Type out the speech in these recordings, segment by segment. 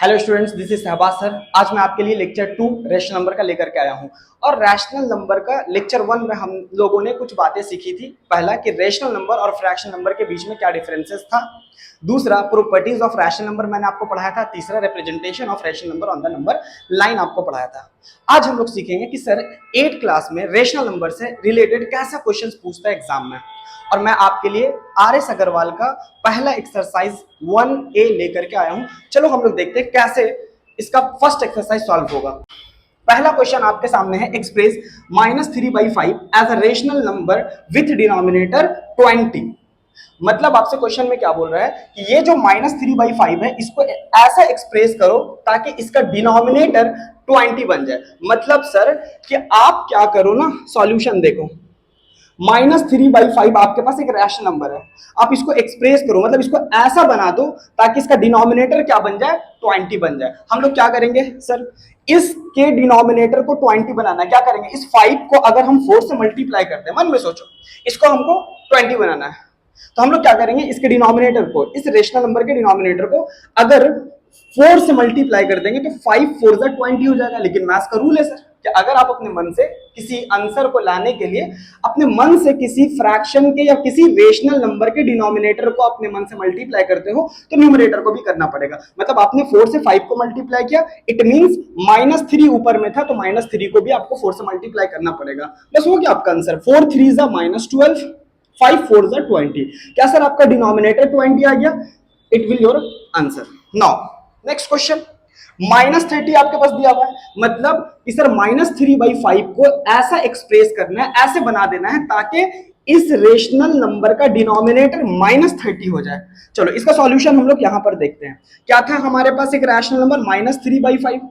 Hello students, this is Shahbaz sir. आज मैं आपके लिए लेक्चर 2 रैशनल नंबर का लेकर के आया हूं। और रैशनल नंबर का लेक्चर 1 में हम लोगों ने कुछ बातें सीखी थी। पहला कि रैशनल नंबर और फ्रैक्शनल नंबर के बीच में क्या डिफरेंसेस था। दूसरा, प्रॉपर्टीज ऑफ रैशनल नंबर मैंने आपको पढ़ाया था। तीसरा, representation of rational number on the number line आपको पढ़ाया था। आज हम लोग सीखेंगे कि सर 8th क्लास में रैशनल नंबर से रिलेटेड कैसा क्वेश्चन पूछता है एग्जाम में। और मैं आपके लिए आर.एस. अग्रवाल का पहला एक्सरसाइज 1A लेकर के आया हूं। चलो हम लोग देखते हैं कैसे इसका फर्स्ट एक्सरसाइज सॉल्व होगा। पहला क्वेश्चन आपके सामने है, express -3/5 as a rational number with denominator 20। मतलब आपसे क्वेश्चन में क्या बोल रहा है कि ये जो -3/5 है इसको ऐसा एक्सप्रेस करो ताकि इसका डिनोमिनेटर 20 बन जाए। मतलब सर कि आप क्या करो ना, सॉल्यूशन देखो। -3/5 आपके पास एक रैशनल नंबर है, आप इसको एक्सप्रेस करो, मतलब इसको ऐसा बना दो ताकि इसका डिनोमिनेटर क्या बन जाए, 20 बन जाए। हम लोग क्या करेंगे सर, इसके डिनोमिनेटर को 20 बनाना है। क्या करेंगे, इस 5 को अगर हम 4 से मल्टीप्लाई करते हैं, मन में सोचो, इसको हमको 20 बनाना है, तो हम लोग क्या करेंगे, इसके डिनोमिनेटर को, इस रेशनल नंबर के डिनोमिनेटर को अगर 4 से मल्टीप्लाई कर देंगे तो 5 4 जा 20 हो जाएगा। लेकिन मैथ्स का रूल है सर कि अगर आप अपने मन से किसी आंसर को लाने के लिए अपने मन से किसी फ्रैक्शन के या किसी रेशनल नंबर के डिनोमिनेटर को अपने मन से मल्टीप्लाई करते हो तो न्यूमरेटर को भी करना पड़ेगा। मतलब आपने 4 से 5 को मल्टीप्लाई किया, इट मींस -3 ऊपर में था तो -3 को भी आपको 4 से मल्टीप्लाई करना पड़ेगा। बस हो गया आपका आंसर। 4 3 जा -12, 5 4 जा 20। क्या सर आपका डिनोमिनेटर 20 आ गया? It will your answer. Now next question, -30 आपके पास दिया हुआ है। मतलब कि सर -3/5 को ऐसा एक्सप्रेस करना है, ऐसे बना देना है ताकि इस रेशनल नंबर का डिनोमिनेटर -30 हो जाए। चलो इसका सॉल्यूशन हम लोग यहां पर देखते हैं। क्या था हमारे पास, एक रैशनल नंबर -3/5,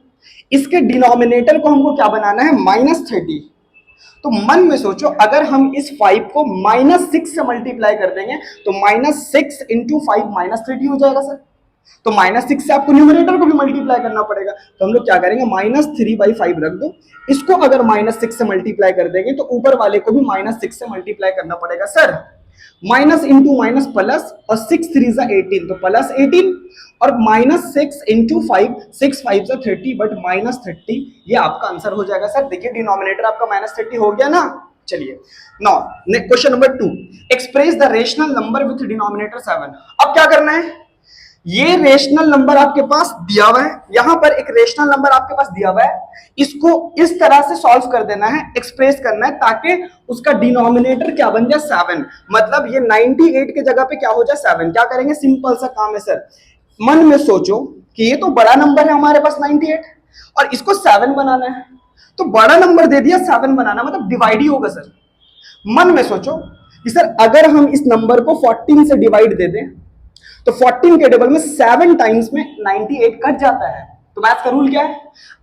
इसके डिनोमिनेटर को हमको क्या बनाना है, -30। तो मन में सोचो, अगर हम इस 5 को -6 से मल्टीप्लाई कर देंगे तो -6 × 5 -30 हो जाएगा सर। तो -6 से आपको न्यूमरेटर को भी मल्टीप्लाई करना पड़ेगा। तो हम लोग क्या करेंगे, -3/5 रख दो, इसको अगर -6 से मल्टीप्लाई कर देंगे तो ऊपर वाले को भी -6 से मल्टीप्लाई करना पड़ेगा sir. Minus into minus plus, और 6 3 जा 18 तो +18, और -6 × 5, 6 5 जा 30, बट -30 ये आपका आंसर हो जाएगा सर। देखिए डिनोमिनेटर आपका -30 हो गया ना। चलिए now question number 2, express the rational number with denominator 7। अब क्या करना है, ये रेशनल नंबर आपके पास दिया हुआ है, यहां पर एक रेशनल नंबर आपके पास दिया हुआ है, इसको इस तरह से सॉल्व कर देना है, एक्सप्रेस करना है ताकि उसका डिनोमिनेटर क्या बन जाए, 7। मतलब ये 98 के जगह पे क्या हो जाए, 7। क्या करेंगे, सिंपल सा काम है सर। मन में सोचो कि ये तो बड़ा नंबर है हमारे पास 98, और इसको 7 बनाना है, तो बड़ा नंबर दे दिया 7 बनाना, मतलब डिवाइड ही होगा सर। मन में सोचो कि सर अगर हम इस नंबर को 14 से डिवाइड दे दें तो 14 के टेबल में 7 टाइम्स में 98 कट जाता है। तो मैथ्स का रूल क्या है,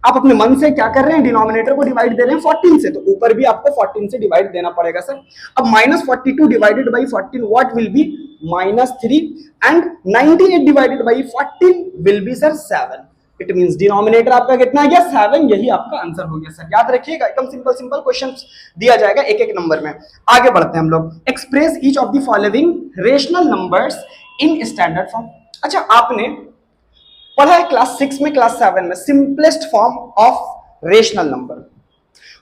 आप अपने मन से क्या कर रहे हैं, डिनोमिनेटर को डिवाइड दे रहे हैं 14 से, तो ऊपर भी आपको 14 से डिवाइड देना पड़ेगा सर। अब -42 divided by 14 what will be, -3, and 98 divided by 14 will be sir 7। It means denominator आपका कितना आ गया, 7। यही आपका आंसर हो गया सर। याद रखिएगा, एकदम सिंपल सिंपल क्वेश्चंस दिया जाएगा एक एक नंबर में। आगे बढ़ते हैं हम लोग। Express each of the following rational numbers in standard form. अच्छा, आपने पढ़ा है क्लास 6 में, क्लास 7 में, simplest form of rational number.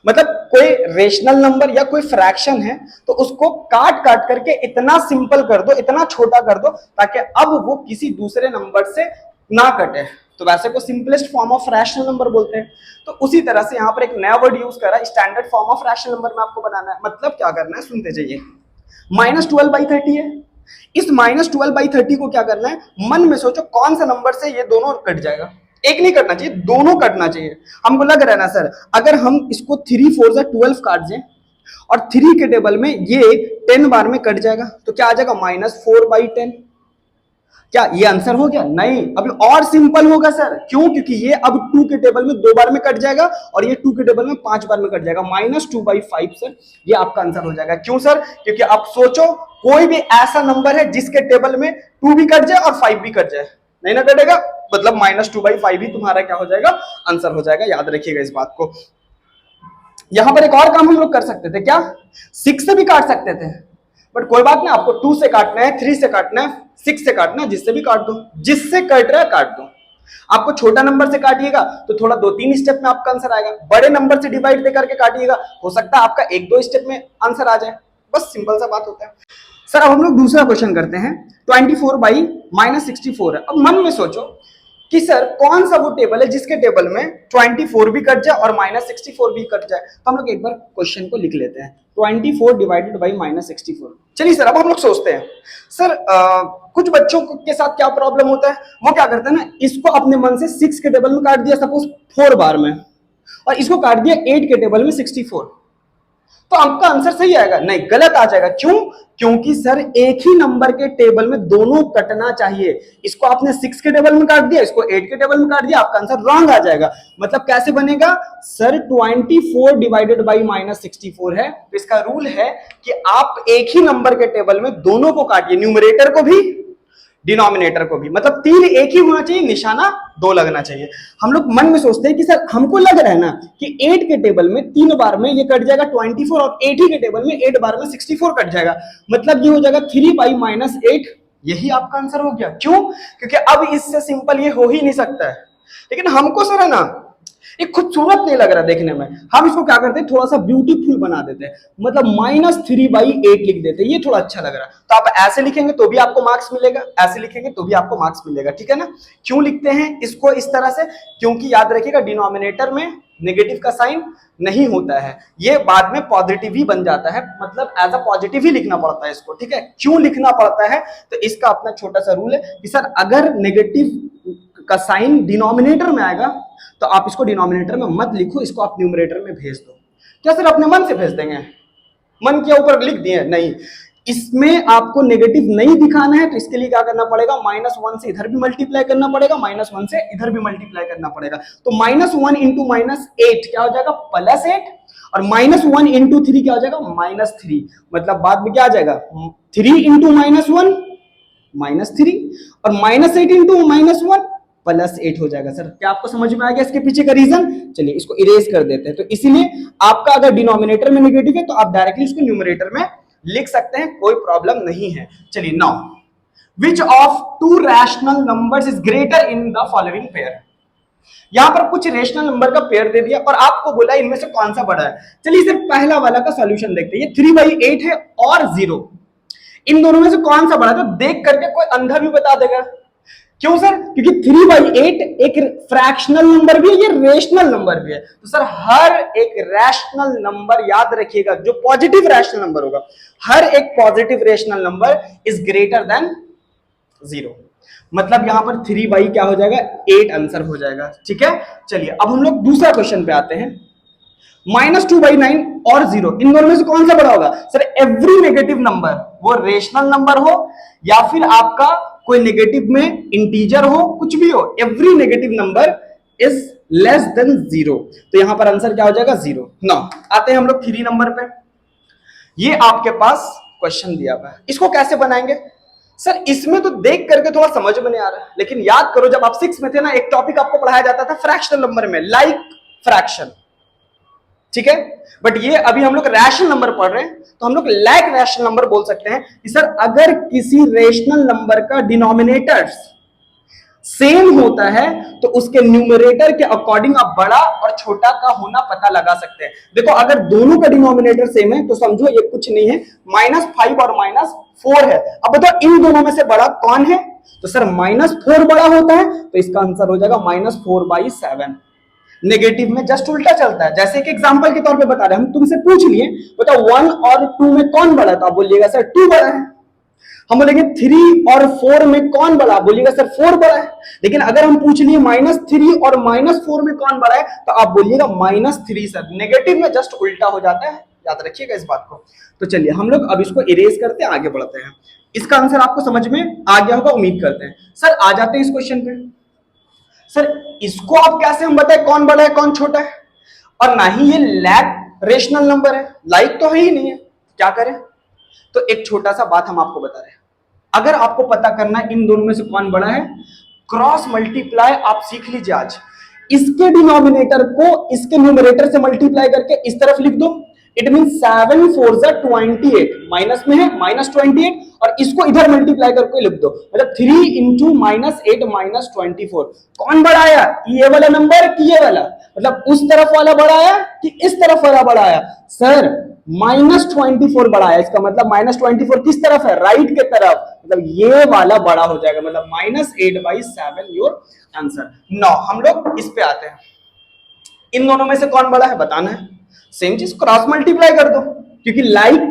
मतलब कोई रेशनल नंबर या कोई फ्रैक्शन है तो उसको काट काट करके इतना सिंपल कर दो, इतना छोटा कर दो ताकि अब वो किसी दूसरे नंबर से ना कटे। तो वैसे को simplest form of rational number बोलते हैं। तो उसी तरह से यहां पर एक नया वर्ड यूज करा, standard form of rational number में आपको बनाना है। मतलब क्या करना है, सुनते जाइए। -12/30 है, इस -12/30 को क्या करना है, मन में सोचो कौन सा नंबर से ये दोनों कट जाएगा। एक नहीं कटना चाहिए, दोनों कटना चाहिए। हमको लग रहा है ना सर, अगर हम इसको 3 4 जा 12 काट दें और 3 के टेबल में ये 10 बार में कट जाएगा तो क्या आ जाएगा, -4/10। क्या ये आंसर हो गया? नहीं, अभी और सिंपल होगा सर। क्यों? क्योंकि ये अब 2 के टेबल में 2 बार में कट जाएगा और ये 2 के टेबल में 5 बार में कट जाएगा, -2/5 सर। ये आपका आंसर हो जाएगा। क्यों सर? क्योंकि अब सोचो कोई भी ऐसा नंबर है जिसके टेबल में 2 भी कट जाए और 5 भी कट जाए, नहीं ना कटेगा, मतलब -2/5 ही तुम्हारा क्या हो जाएगा, आंसर हो जाएगा। याद रखिएगा इस बात को। यहां पर एक और काम हम लोग कर सकते थे, क्या 6 से भी काट सकते थे, बट कोई बात नहीं, आपको 2 से काटना है, 3 से काटना है, 6 से काटना है, जिससे भी काट दो, जिससे कट रहा है काट दो। आपको छोटा नंबर से काटिएगा तो थोड़ा 2-3 स्टेप में आपका आंसर आएगा, बड़े नंबर से डिवाइड दे करके काटिएगा हो सकता है आपका 1-2 स्टेप में आंसर आ जाए, बस सिंपल सा बात होता है। सर अब हम लोग दूसरा क्वेश्चन करते हैं। 24/-64 है। अब मन में सोचो कि सर कौन सा वो टेबल है जिसके टेबल में 24 भी कट जाए और -64 भी कट जाए। तो हम लोग एक बार क्वेश्चन को लिख लेते हैं, 24 डिवाइडेड बाई -64। चलिए सर अब हम लोग सोचते हैं सर कुछ बच्चों के साथ क्या प्रॉब्लम होता है, वो क्या करते हैं ना, इसको अपने मन से 6 के टेबल में काट दिया सपोज 4 बार में, और इसको काट दिया 8 के टेबल में 64, तो आपका आंसर सही आएगा? नहीं, गलत आ जाएगा। क्यों? क्योंकि सर एक ही नंबर के टेबल में दोनों कटना चाहिए। इसको आपने 6 के टेबल में काट दिया, इसको 8 के टेबल में काट दिया, आपका आंसर रॉन्ग आ जाएगा। मतलब कैसे बनेगा सर? 24 डिवाइडेड बाई -64 है, तो इसका रूल है कि आप एक ही नंबर के टेबल में दोनों को काटिए, न्यूमरेटर को भी डिनोमिनेटर को भी। मतलब तीर एक ही होना चाहिए, निशाना 2 लगना चाहिए। हम लोग मन में सोचते हैं कि सर हमको लग रहा है ना कि 8 के टेबल में 3 बार में ये कट जाएगा 24 और 80 के टेबल में 8 बार में 64 कट जाएगा, मतलब ये हो जाएगा 3/-8। यही आपका आंसर हो गया। क्यों? क्योंकि अब इससे सिंपल ये हो ही नहीं सकता है। लेकिन हमको सर है ना ये खूबसूरत नहीं लग रहा देखने में, हम इसको क्या करते हैं थोड़ा सा ब्यूटीफुल बना देते हैं, मतलब -3/8 लिख देते हैं, ये थोड़ा अच्छा लग रहा है। तो आप ऐसे लिखेंगे तो भी आपको मार्क्स मिलेगा, ऐसे लिखेंगे तो भी आपको मार्क्स मिलेगा, ठीक है ना। क्यों लिखते हैं इसको इस तरह से? क्योंकि याद रखिएगा डिनोमिनेटर में नेगेटिव का साइन नहीं होता है, ये बाद में पॉजिटिव ही बन जाता है, मतलब एज अ पॉजिटिव ही लिखना पड़ता है इसको, ठीक है। क्यों लिखना पड़ता है? तो इसका अपना छोटा सा रूल है कि सर अगर नेगेटिव का साइन डिनोमिनेटर में आएगा तो आप इसको डिनोमिनेटर में मत लिखो, इसको आप न्यूमरेटर में भेज दो। क्या सर अपने मन से भेज देंगे? मन के ऊपर लिख दिए? नहीं, इसमें आपको नेगेटिव नहीं दिखाना है, तो इसके लिए क्या करना पड़ेगा, -1 से इधर भी मल्टीप्लाई करना पड़ेगा, -1 से इधर भी मल्टीप्लाई करना पड़ेगा। तो -1 इंटू -8 क्या हो जाएगा, +8, और -1 इंटू 3 क्या हो जाएगा, -3। मतलब बाद में क्या आ जाएगा, 3 इंटू -1 -3, और -8 इंटू -1 +8 हो जाएगा। सर क्या आपको समझ में आ गया इसके पीछे का रीजन? चलिए इसको इरेज कर देते हैं। तो इसीलिए आपका अगर डिनोमिनेटर में नेगेटिव है तो आप डायरेक्टली इसको न्यूमरेटर में लिख सकते हैं, कोई प्रॉब्लम नहीं है। चलिए now, which of 2 rational numbers is greater in the following pair. यहां पर कुछ रेशनल नंबर का पेयर दे दिया और आपको बोला इनमें से कौन सा बड़ा है। चलिए इसे पहला वाला का सॉल्यूशन देखते हैं। ये 3/8 है और 0, इन दोनों में से कौन सा बड़ा है? तो देख करके कोई अंधा भी बता देगा। क्यों सर? क्योंकि 3/8 एक फ्रैक्शनल नंबर भी है, ये रेशनल नंबर भी है। तो सर हर एक रैशनल नंबर, याद रखिएगा, जो पॉजिटिव रैशनल नंबर होगा, हर एक positive rational number is greater than 0। मतलब यहां पर 3 क्या हो जाएगा, 8 आंसर हो जाएगा, ठीक है। चलिए अब हम लोग दूसरा क्वेश्चन पे आते हैं। -2/9 और 0, इन दोनों में से कौन सा बड़ा होगा? सर एवरी नेगेटिव नंबर, वो रेशनल नंबर हो या फिर आपका कोई नेगेटिव में इंटीजर हो, कुछ भी हो, every negative number is less than 0। तो यहां पर आंसर क्या हो जाएगा, 0। नाउ आते हैं हम लोग 3 नंबर पे। ये आपके पास क्वेश्चन दिया हुआ है, इसको कैसे बनाएंगे? सर इसमें तो देख करके थोड़ा समझ में नहीं आ रहा, लेकिन याद करो जब आप 6 में थे ना, एक टॉपिक आपको पढ़ाया जाता था फ्रैक्शनल नंबर में, लाइक फ्रैक्शन, ठीक है। बट ये अभी हम लोग रैशनल नंबर पढ़ रहे हैं, तो हम लोग लाइक रैशनल नंबर बोल सकते हैं कि सर अगर किसी रेशनल नंबर का डिनोमिनेटर सेम होता है तो उसके न्यूमरेटर के अकॉर्डिंग आप बड़ा और छोटा का होना पता लगा सकते हैं। देखो अगर दोनों का डिनोमिनेटर सेम है तो समझो ये कुछ नहीं है, -5 और -4 है। अब बताओ इन दोनों में से बड़ा कौन है? तो सर -4 बड़ा होता है, तो इसका आंसर हो जाएगा -4/7। नेगेटिव में जस्ट उल्टा चलता है। जैसे कि एग्जांपल के तौर पे बता रहे हैं, हम तुमसे पूछ लिए बताओ 1 और 2 में कौन बड़ा, तो आप बोलिएगा सर 2 बड़ा है। हम बोलेंगे 3 और 4 में कौन बड़ा, बोलिएगा सर 4 बड़ा है। लेकिन अगर हम पूछ लिए -3 और -4 में कौन बड़ा है, तो आप बोलिएगा -3 सर। नेगेटिव में जस्ट उल्टा हो जाता है, याद रखिएगा इस बात को। तो चलिए हम लोग अब इसको इरेज करते हैं, आगे बढ़ते हैं। इसका आंसर आपको समझ में आ गया होगा, उम्मीद करते हैं। सर आ जाते हैं इस क्वेश्चन पे। सर इसको आप कैसे हम बताएं कौन बड़ा है कौन छोटा है? और ना ही ये लैक रेशनल नंबर है, लाइक तो है ही नहीं है, क्या करें? तो एक छोटा सा बात हम आपको बता रहे हैं। अगर आपको पता करना है इन दोनों में से कौन बड़ा है, क्रॉस मल्टीप्लाई आप सीख लीजिए आज। इसके डिनोमिनेटर को इसके न्यूमरेटर से मल्टीप्लाई करके इस तरफ लिख दो, इट मीन 7 4 28, माइनस में है -28, और इसको इधर मल्टीप्लाई करके लिख दो, मतलब 3 इंटू -8 -24। कौन बड़ा आया, ये वाला नंबर कि ये वाला, मतलब उस तरफ वाला बड़ा आया कि इस तरफ वाला बड़ा आया? सर -24 बड़ा आया, इसका मतलब -24 किस तरफ है, राइट के तरफ, मतलब ये वाला बड़ा हो जाएगा, मतलब -8/7 योर आंसर। नौ हम लोग इस पे आते हैं, इन दोनों में से कौन बड़ा है बताना है। सेम चीज क्रॉस मल्टीप्लाई कर दो, क्योंकि लाइक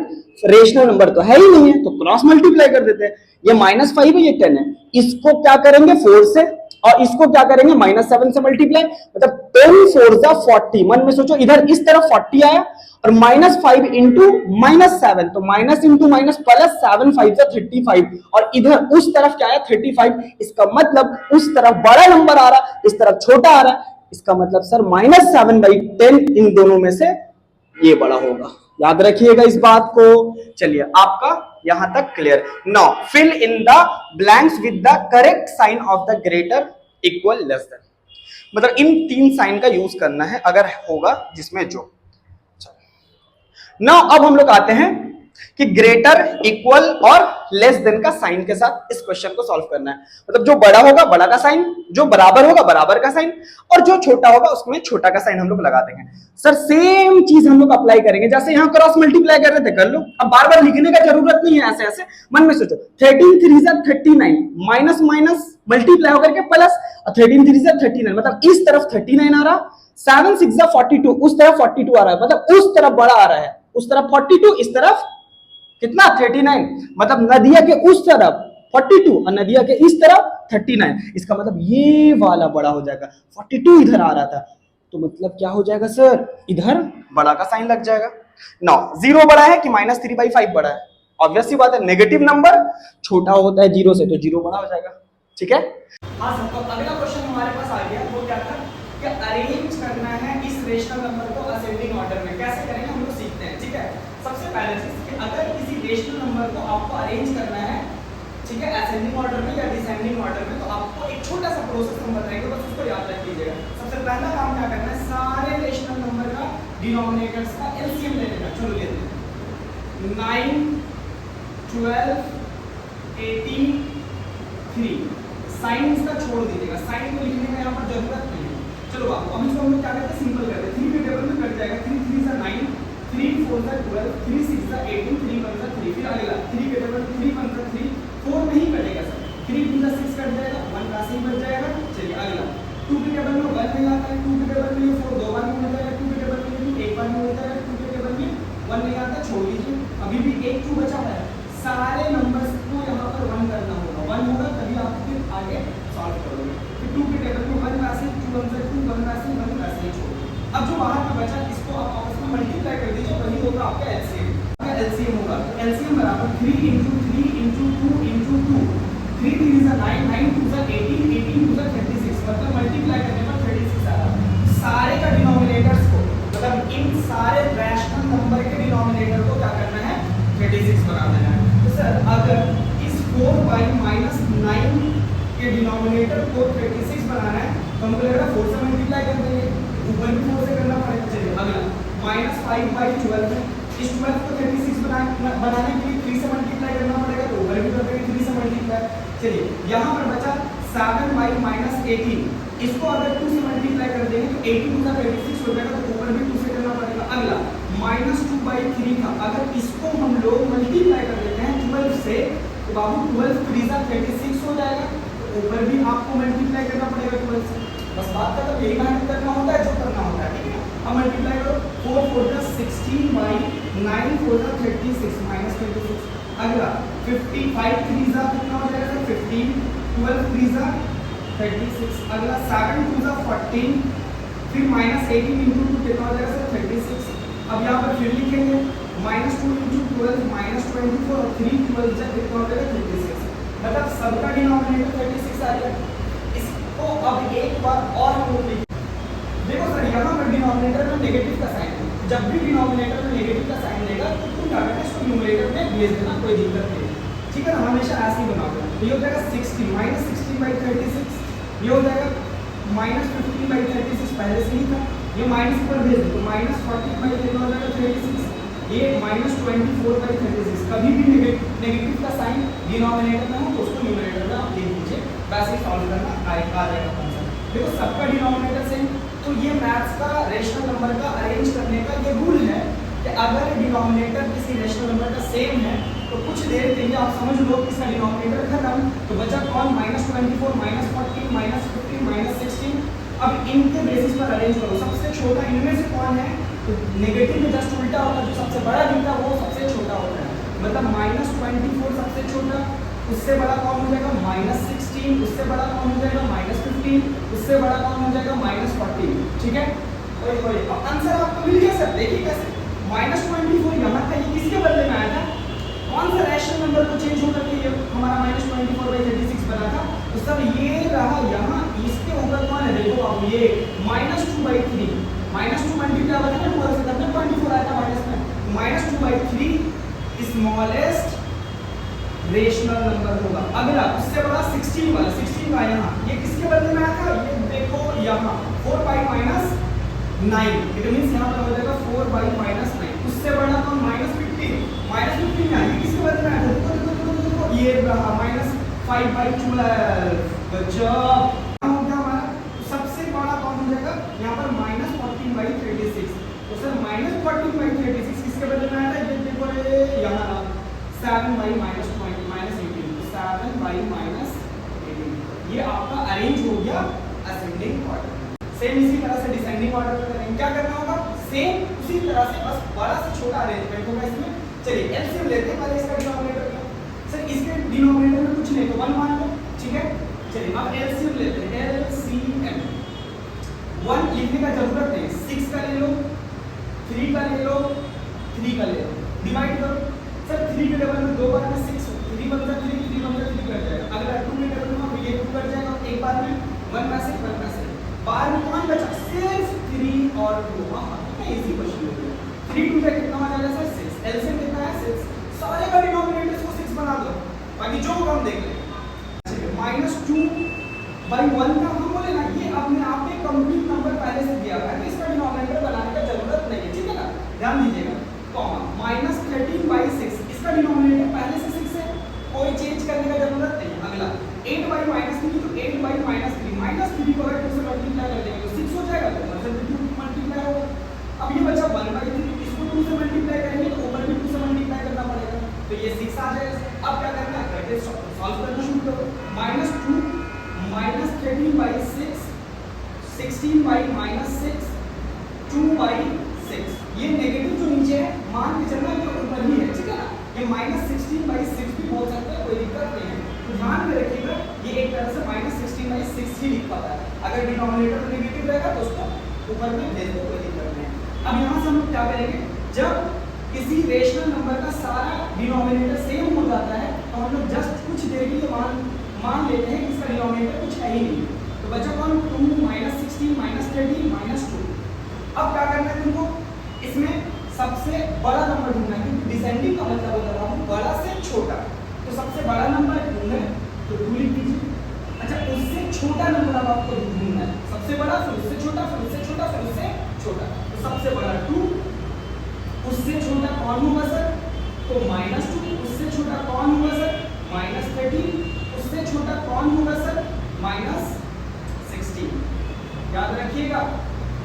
रेशनल नंबर तो है ही नहीं है, तो क्रॉस मल्टीप्लाई कर देते हैं। ये -5 है, ये 10 है, इसको क्या करेंगे 4 से, और इसको क्या करेंगे -7 से मल्टीप्लाई, मतलब 10 4 40। मन में सोचो, इधर इस तरफ 40 आया, और -5 इंटू -7, तो माइनस इंटू माइनस प्लस, 7 5 35, और इधर उस तरफ क्या है 35, इसका मतलब उस तरफ बड़ा नंबर आ रहा, इस तरफ छोटा आ रहा, इसका मतलब सर -7/10 इन दोनों में से ये बड़ा होगा। याद रखिएगा इस बात को। चलिए आपका यहां तक clear. Now fill in the blanks with the correct sign of the greater equal less than, मतलब इन 3 साइन का यूज करना है अगर होगा जिसमें जो। नाउ अब हम लोग आते हैं कि ग्रेटर, इक्वल और लेस देन का साइन के साथ इस क्वेश्चन को सॉल्व करना है। मतलब जो बड़ा होगा बड़ा का साइन, जो बराबर होगा बराबर का साइन, और जो छोटा होगा उसमें छोटा का साइन हम लोग लगा देंगे। सर सेम चीज हम लोग अप्लाई करेंगे, जैसे यहां क्रॉस मल्टीप्लाई कर रहे थे, कर लो। अब बार बार लिखने का जरूरत नहीं है, ऐसे ऐसे मन में सोचो। 13 3 39, माइनस माइनस मल्टीप्लाई होकर के प्लस, 13 3 39, मतलब इस तरफ 39 आ रहा, 7 6 42, उस तरफ 42 आ रहा है, मतलब उस तरफ बड़ा आ रहा है, उस तरफ 42, इस तरफ कितना 39, मतलब नदिया के उस तरफ 42 और नदिया के इस तरफ 39, इसका मतलब ये वाला बड़ा हो जाएगा। 42 इधर आ रहा था, तो मतलब क्या हो जाएगा सर, इधर बड़ा का साइन लग जाएगा। नौ 0 बड़ा है कि -3/5 बड़ा है? ऑब्वियस सी बात है, नेगेटिव नंबर छोटा होता है 0 से, तो 0 बड़ा हो जाएगा। ठीक है। हाँ सर, तो अगला क्वेश्चन हमारे पास आ गया, वो क्या था कि अरेंज करना है इस रेशनल नंबर को असेंडिंग ऑर्डर में। कैसे करेंगे हम लोग सीखते हैं। ठीक है, सबसे पहले चीज कि अगर किसी रेशनल नंबर को आपको अरेंज करना है, ठीक है, असेंडिंग ऑर्डर में या डिसेंडिंग ऑर्डर में, तो आपको एक छोटा सा प्रोसेस हम बताएंगे, बस उसको याद रख लीजिएगा। सबसे पहला काम क्या करना है, सारे रेशनल नंबर का डिनोमिनेटर्स का एलसीएम लेने का। चलो लेते हैं, 9 12 18 3, साइन इसका छोड़ दीजिएगा, साइन को लिखने का यहाँ पर जरूरत नहीं है। चलो बाबू, अब इसको हम लोग क्या करते हैं, सिंपल करते हैं। 3 के टेबल में कट जाएगा, 3 3 9, 3 4 12, 3 6 18, 3 1 3, फिर अगला 3 के टेबल 3 1 3, 4 नहीं कटेगा सर, 3 2 6 कट जाएगा, 1 का ही बच जाएगा। चलिए अगला 2 के टेबल में 1 नहीं आता है, 2 के टेबल में 4 दो बार में हो जाएगा, 2 के टेबल में 1 बार में हो जाएगा, 2 के टेबल में 1 नहीं आता, छोड़ दीजिए। अभी भी एक 2 बचा हुआ है, सारे नंबर्स को यहाँ पर 1 करना होगा, 1 होगा तभी आप फिर आगे सॉल्व करोगे। फिर 2 के टेबल में 1 वैसे, 2 1 2 1 वैसे, 1 वैसे ही छोड़। अब जो बाहर में बचा इसको आप आपस में मल्टीप्लाई कर दीजिए, वही होगा आपका एलसीएम। आपका एलसीएम होगा, एलसीएम बराबर 3 × 3 × 2 × 2, 3 3 9, 9 2 18, 18 2 36, मतलब मल्टीप्लाई करने पर 36 आ रहा। सारे का डिनोमिनेटर्स को, मतलब इन सारे रैशनल नंबर के डिनोमिनेटर को क्या करना है, 36 बना देना है। तो सर अगर इस 4/-9 के डिनोमिनेटर को 36 बनाना है, तो हमको लग रहा है 4 से मल्टीप्लाई कर देंगे, ऊपर भी 4 से करना पड़ेगा। चलिए अगला -5/12 है, इस 12 को 36 बनाने के लिए 3 से मल्टीप्लाई करना पड़ेगा, तो ऊपर भी कर देंगे 3 से मल्टीप्लाई। चलिए यहाँ पर बचा 7/-18, इसको अगर 2 से मल्टीप्लाई कर देंगे तो 18 का 36 हो जाएगा, तो ऊपर भी 2 से करना पड़ेगा। अगला -2/3 था, अगर इसको हम लोग मल्टीप्लाई कर देते हैं 12 से, तो बाबू 12 3 36 हो जाएगा, तो ऊपर भी आपको मल्टीप्लाई करना पड़ेगा 12 से। बस बात का तो यही मेहनत करना होता है जो करना होता है। ठीक है, अब मल्टीप्लाई करो, 4 4 16/9 4 36 -26। अगला 55 3 कितना हो जाएगा, 15, 12 3 36। अगला 7 2 14, फिर -18 × 2 कितना हो जाएगा सर, 36। अब यहाँ पर फिर लिखेंगे -2 × 12 -24, और 3 12 जब कितना हो जाएगा 36, मतलब सबका डिनोमिनेटर 36 आ गया। इसको अब एक बार और हम लोग देखो सर, यहाँ पर डिनोमिनेटर में नेगेटिव का साइन है, जब भी डिनोमिनेटर में नेगेटिव का साइन लेगा तो तुम क्या करना है, इसको न्यूमरेटर में भेज देना, कोई दिक्कत नहीं। ठीक है ना, हमेशा ऐसे ही बनाओगे। ये हो जाएगा 60 -16/36, ये हो जाएगा -15/36, पहले से ही था, ये माइनस पर भेज दो तो -40 कितना हो जाएगा 36, ये -24/36। कभी भी नेगेटिव का साइन डिनोमिनेटर में हो तो उसको न्यूमरेटर में आप लिख दीजिए, वैसे ही सॉल्व करना आ जाएगा आंसर। देखो सबका डिनोमिनेटर सेम, तो ये मैथ्स का रेशनल नंबर का अरेंज करने का ये रूल है कि अगर डिनोमिनेटर किसी रेशनल नंबर का सेम है तो कुछ देर के लिए आप समझ लो कि इसका डिनोमिनेटर खत्म, तो बचा कौन -24 -14 -15 -16। अब इनके बेसिस पर अरेंज करो, सबसे छोटा इनमें से कौन है, तो नेगेटिव में जस्ट उल्टा होता है, जो सबसे बड़ा दिखता है वो सबसे छोटा होता है, मतलब -24 सबसे छोटा, उससे बड़ा कौन हो जाएगा -16, उससे बड़ा कौन हो जाएगा -15, उससे बड़ा कौन हो जाएगा -14। ठीक है, अब आंसर आपको मिल गया सर। देखिए कैसे -24 यहाँ था, ये किसके बदले में आया था, कौन सा रैशनल नंबर को चेंज होकर के ये हमारा -24/36 बना था, तो सर ये रहा यहाँ, इसके ऊपर कौन है देखो आप, ये -2/3, -2 मल्टीप्लाई होगा ना 2 से करने 24 आया था माइनस में, -2/3 स्मॉलेस्ट रेशनल नंबर होगा। अगला उससे बड़ा 16 वाला, 16 का यहाँ, ये किसके बदले में आया था, ये देखो यहाँ 4/-9, इट मींस यहाँ पर हो जाएगा 4/-9। उससे बड़ा तो -15, -15 यहाँ, ये किसके बदले में आया था, देखो ये रहा -5/12। गजब, हो गया हमारा। सबसे बड़ा कौन हो जाएगा यहाँ पर -14/36, तो सर -14/36 किसके बदले में आया था, ये देखो यहाँ 7/-18, 7/-18, ये आपका अरेंज हो गया असेंडिंग ऑर्डर। सेम इसी तरह से डिसेंडिंग ऑर्डर में करेंगे, क्या करना होगा, सेम उसी तरह से बस बड़ा से छोटा अरेंजमेंट होगा इसमें। चलिए एलसीएम लेते हैं पहले इसका डिनोमिनेटर का, सर इसके डिनोमिनेटर में कुछ नहीं तो 1 मान लो, ठीक है। चलिए अब एलसीएम लेते हैं, एलसीएम 1 लिखने का जरूरत नहीं, 6 का ले लो, 3 का ले लो, 3 का ले लो, डिवाइड करो। सर 3 के टेबल में 2 बार में 6, 3 बनता 3, 3 बनता 3 कट जाएगा। अगला 2 के टेबल में ये 2 कट जाएगा, एक बार में 1 में से 1 में से बार में कौन बचा, सिर्फ 3 और 2। हां कितना इजी क्वेश्चन है। 3 2 से कितना आ जाएगा सर 6, एलसीएम कितना है 6, सारे का डिनोमिनेटर को 6 बना दो, बाकी जो हम देख लेंगे। चलिए -2/1 का हम बोले ना, ये अपने आप में कंप्लीट नंबर पहले से दिया हुआ है, तो इसका डिनोमिनेटर बनाने का जरूरत नहीं है, ठीक है ना, ध्यान दीजिएगा। कॉमा -13/6, इसका डिनोमिनेटर पहले से 6 है, कोई चेंज करने का जरूरत नहीं है। अगला 8/-3, तो 8/-3, -3 को अगर 2 से मल्टीप्लाई कर देंगे तो 6 हो जाएगा, तो ऊपर से 2 मल्टीप्लाई होगा। अब ये बचा 1/3, इसको 2 से मल्टीप्लाई करेंगे तो ऊपर भी 2 से मल्टीप्लाई करना पड़ेगा, तो ये 6 आ जाएगा। अब क्या करना है, ब्रैकेट सॉल्व करना शुरू करो। -2 -13/6, 16/-6, 2/6, ये नेगेटिव जो नीचे है मान के चलना जो ऊपर ही है, ठीक है ना, ये -16/6 भी बोल सकते हैं, कोई दिक्कत नहीं है। तो ध्यान में रखिएगा ये एक तरह से -16/6 ही लिख पाता है, अगर डिनोमिनेटर नेगेटिव रहेगा तो उसको ऊपर में भेज दो, कोई दिक्कत नहीं है। अब यहाँ से हम लोग क्या करेंगे, जब किसी रेशनल नंबर का सारा डिनोमिनेटर सेम हो जाता है तो हम लोग जस्ट कुछ देर के लिए मान लेते हैं कि इसका डिनोमिनेटर कुछ है ही नहीं, तो बचा कौन 2 -16 -13 -2। अब क्या करना है तुमको, इसमें सबसे बड़ा नंबर ढूंढना है, क्योंकि डिसेंडिंग का मतलब होता है बड़ा से छोटा, तो सबसे बड़ा नंबर ढूंढना है तो 2 लिख दीजिए। अच्छा उससे छोटा नंबर अब आपको ढूंढना है, सबसे बड़ा फिर उससे छोटा फिर उससे छोटा फिर उससे छोटा, तो सबसे बड़ा 2, उससे छोटा कौन होगा सर, तो -2, उससे छोटा कौन होगा सर -13, उससे छोटा कौन होगा सर -16। याद रखिएगा,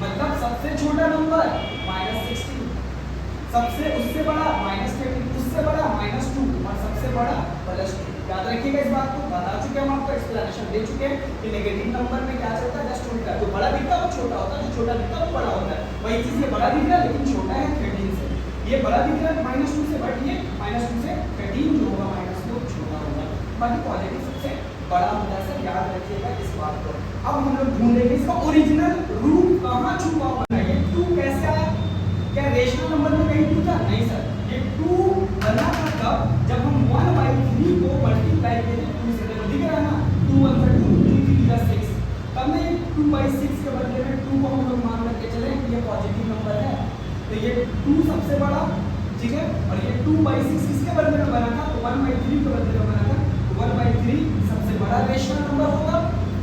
मतलब सबसे छोटा नंबर -16, सबसे उससे बड़ा -13, उससे बड़ा -2 और सबसे बड़ा +2। याद रखिएगा इस बात को, बता चुके हम आपको, एक्सप्लेनेशन दे चुके हैं कि नेगेटिव नंबर में क्या चलता है, जस्ट उल्टा, जो बड़ा दिखता है वो छोटा होता है, जो छोटा दिखता है वो बड़ा होता है। वही चीज ये बड़ा दिख रहा है लेकिन छोटा है 13 से, ये बड़ा दिख रहा है -2 से, बट ये -2 से 13 जो होगा -2 छोटा होगा, बाकी पॉजिटिव सबसे बड़ा होता है। सर याद रखिएगा इस बात को। अब हम लोग ढूंढेंगे इसका ओरिजिनल रूट कहाँ छुपा हुआ है, ये 2 कैसे आया, क्या रेशनल नंबर में कहीं 2 था, नहीं सर, ये 2 बना था तब जब हम 1/3 को मल्टीप्लाई किए 2 से, तो दिख रहा है ना 2 1 2 2 3 6, तब में 2/6 के बदले में 2 को हम लोग मान करके चले कि ये पॉजिटिव नंबर है, तो ये 2 सबसे बड़ा, ठीक है, और ये 2/6 किसके बदले में बना था, तो 1/3 के बदले में बना था, तो 1/3 सबसे बड़ा रेशनल नंबर होगा,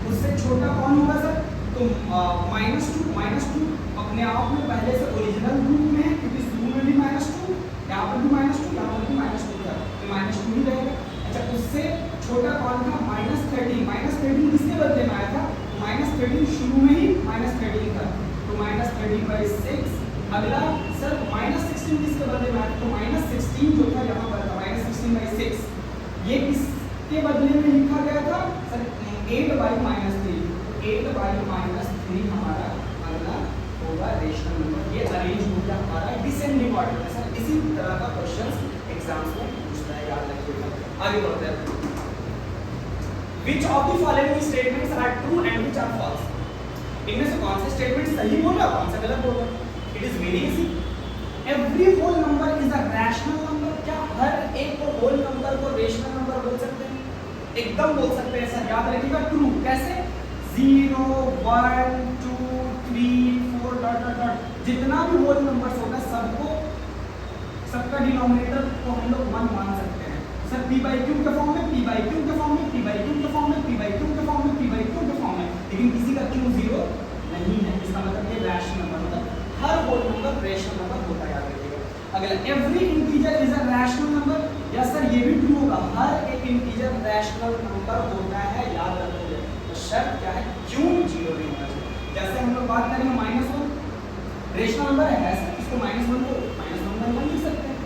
उससे छोटा कौन होगा सर, तो तो -2 अपने आप में पहले से ओरिजिनल रूप में है, क्योंकि शुरू में भी -2, यहाँ पर भी -2, यहाँ पर भी -2 था, तो -2 ही रहेगा। अच्छा, उससे छोटा कौन था? -13 किसके बदले में आया था? -13 शुरू में ही -13 था, तो -13/6। अगला सर -16 किसके बदले में आया? तो -16 जो था यहाँ पर था, -16/6। ये किसके बदले में लिखा गया था? सर 8/-3, 8/-3 हमारा अगला होगा रेशनल नंबर। ये अरेंज हो गया हमारा डिसेंडिंग ऑर्डर में। सर इसी तरह का क्वेश्चंस एग्जाम्स में पूछता है, याद रखिएगा। आगे बढ़ते हैं। Which of the following statements are true and which are false? इनमें से कौन से स्टेटमेंट सही बोल रहा है, कौन सा गलत बोल रहा है? It is very easy. Every whole number is a rational number. क्या हर एक को होल नंबर को रेशनल नंबर बोल सकते हैं? एकदम बोल सकते हैं सर, याद रखिएगा। ट्रू कैसे? 0 1 2 3 4 डॉट डॉट डॉट, जितना भी होल नंबर्स होगा सबको, सबका डिनोमिनेटर को हम लोग 1 मान सकते हैं। सर p/q के फॉर्म में, p/q के फॉर्म में, p/q के फॉर्म में, p/q के फॉर्म में, p/q के फॉर्म में, लेकिन किसी का q 0 नहीं है। इसका मतलब ये रैशनल नंबर, मतलब हर होल नंबर रैशनल नंबर होता है, याद रखिएगा। अगला, every integer is a rational number. या सर ये भी ट्रू होगा, हर एक इंटीजर रैशनल नंबर होता है, याद रखिएगा। तो शर्त क्या है? क्यों 0 नहीं होना चाहिए। जैसे हम लोग बात करेंगे -1 रेशनल नंबर है सर, इसको -1 को -1 लिख सकते हैं।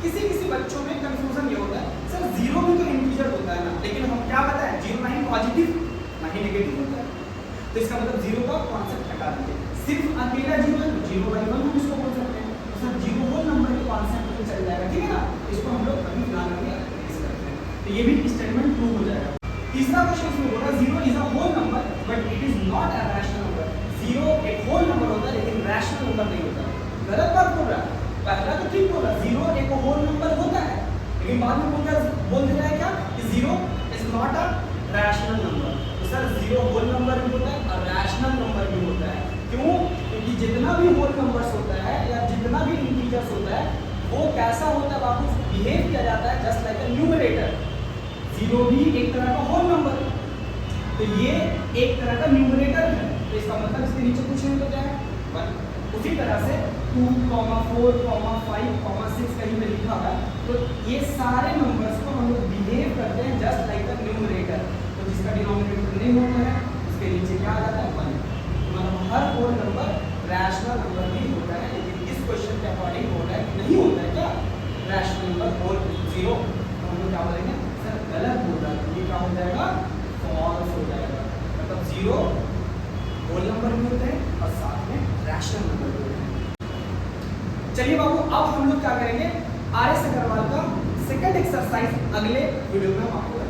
किसी बच्चों में कंफ्यूजन ये होता है, सर 0 भी तो इंटीजर होता है ना, लेकिन हम क्या बताएं, 0 ना ही पॉजिटिव ना ही नेगेटिव होता है, तो इसका मतलब 0 का कॉन्सेप्ट हटा दीजिए। सिर्फ अकेला 0 है, 0/1 हम इसको बोल सकते हैं। तो सर 0 होल नंबर के कॉन्सेप्ट में चल जाएगा, ठीक है ना। इसको हम लोग कभी ध्यान में यूज करते हैं, तो ये भी स्टेटमेंट ट्रू हो जाएगा। तीसरा क्वेश्चन इसमें बोला 0 is a whole number but it is not a rational number. 0 एक होल नंबर होता है लेकिन रैशनल नंबर नहीं होता। गलत बात बोल रहा है। पहला तो ठीक बोला, 0 एक होल नंबर होता है, लेकिन बाद में बोल देना है क्या कि 0 is not a rational number. तो सर 0 होल नंबर भी होता है और रैशनल नंबर भी होता है। क्यों? क्योंकि जितना भी होल नंबर्स होता है या जितना भी इंटीजर्स होता है वो कैसा होता है बाबू? बिहेव किया जाता है जस्ट लाइक अ न्यूमरेटर। 0 भी एक तरह का होल नंबर, तो ये एक तरह का न्यूमरेटर है, तो इसका मतलब इसके नीचे कुछ नहीं तो क्या है? 1। उसी तरह से 2, 4, 5, 6 कहीं पे लिखा हुआ है, तो ये सारे नंबर्स को हम लोग बिहेव करते हैं जस्ट लाइक अ न्यूमरेटर। तो जिसका डिनोमिनेटर नहीं होता है उसके नीचे क्या आ जाता है? 1। मतलब हर होल नंबर रैशनल नंबर भी होता है, लेकिन इस क्वेश्चन के अकॉर्डिंग होता है कि नहीं होता है क्या रैशनल नंबर होल 0, तो हम लोग क्या बोलेंगे? सर गलत बोल रहा है, ये क्या हो जाएगा? फॉल्स हो जाएगा। मतलब 0 होल नंबर भी होते हैं और साथ में रैशनल नंबर भी होते हैं। चलिए बाबू, अब हम लोग क्या करेंगे? RS अग्रवाल का सेकंड एक्सरसाइज अगले वीडियो में हम आपको